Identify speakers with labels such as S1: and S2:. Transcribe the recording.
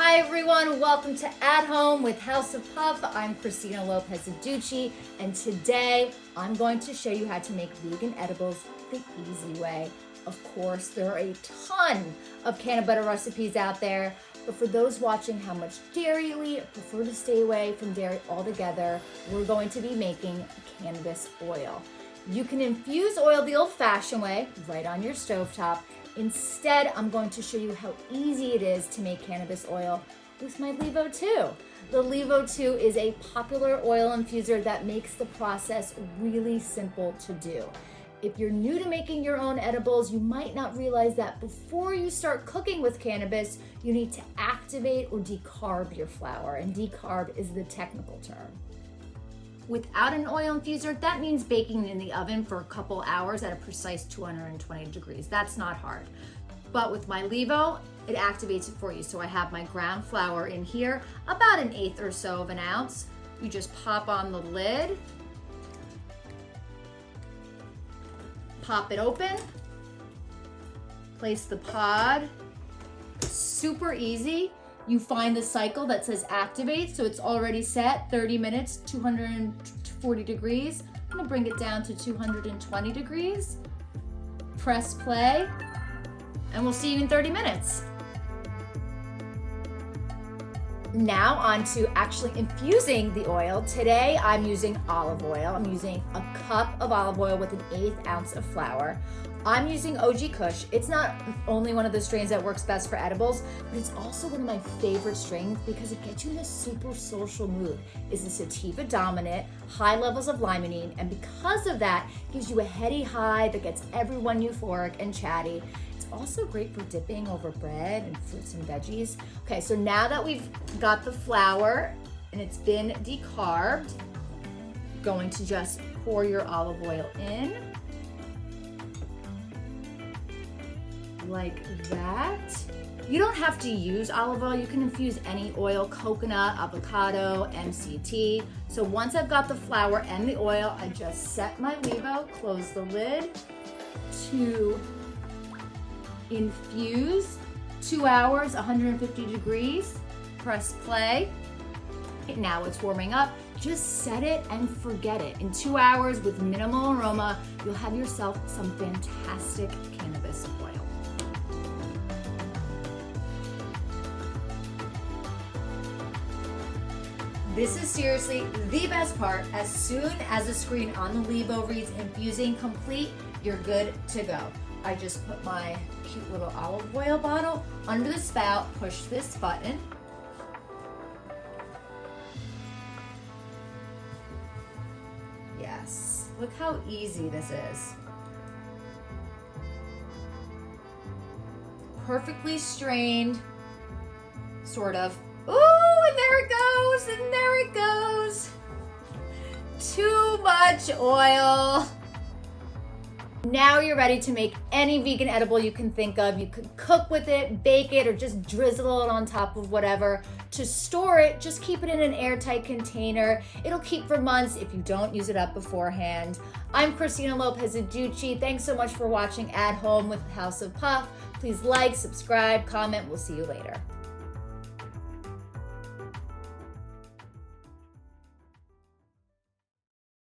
S1: Hi everyone, welcome to At Home with House of Puff. I'm Christina Lopez-Aducci, and today I'm going to show you how to make vegan edibles the easy way. Of course, there are a ton of cannabis butter recipes out there, but for those watching how much dairy you eat, prefer to stay away from dairy altogether, we're going to be making cannabis oil. You can infuse oil the old-fashioned way, right on your stovetop. Instead, I'm going to show you how easy it is to make cannabis oil with my Levo 2. The Levo 2 is a popular oil infuser that makes the process really simple to do. If you're new to making your own edibles, you might not realize that before you start cooking with cannabis, you need to activate or decarb your flower, and decarb is the technical term. Without an oil infuser, that means baking in the oven for a couple hours at a precise 220 degrees. That's not hard. But with my Levo, it activates it for you. So I have my ground flour in here, about 1/8 or so of an ounce. You just pop on the lid, pop it open, place the pod, super easy. You find the cycle that says activate, so it's already set, 30 minutes, 240 degrees. I'm gonna bring it down to 220 degrees. Press play, and we'll see you in 30 minutes. Now on to actually infusing the oil. Today I'm using olive oil. I'm using a cup of olive oil with 1/8 ounce of flour. I'm using OG Kush. It's not only one of the strains that works best for edibles, but it's also one of my favorite strains because it gets you in a super social mood. It's a sativa dominant, high levels of limonene, and because of that, gives you a heady high that gets everyone euphoric and chatty. It's also great for dipping over bread and fruits and veggies. Okay, so now that we've got the flour and it's been decarbed, going to just pour your olive oil in. Like that. You don't have to use olive oil. You can infuse any oil, coconut, avocado, MCT. So once I've got the flour and the oil, I just set my Levo, close the lid to infuse 2 hours, 150 degrees, press play. Now it's warming up. Just set it and forget it. In 2 hours with minimal aroma, you'll have yourself some fantastic cannabis oil. This is seriously the best part. As soon as the screen on the Levo reads infusing complete, you're good to go. I just put my cute little olive oil bottle under the spout, push this button. Yes, look how easy this is. Perfectly strained, sort of. Ooh, and there it goes, and there it goes. Too much oil. Now you're ready to make any vegan edible you can think of. You could cook with it, bake it, or just drizzle it on top of whatever. To store it, just keep it in an airtight container. It'll keep for months if you don't use it up beforehand. I'm Christina Lopez-Aducci. Thanks so much for watching At Home with House of Puff. Please like, subscribe, comment. We'll see you later.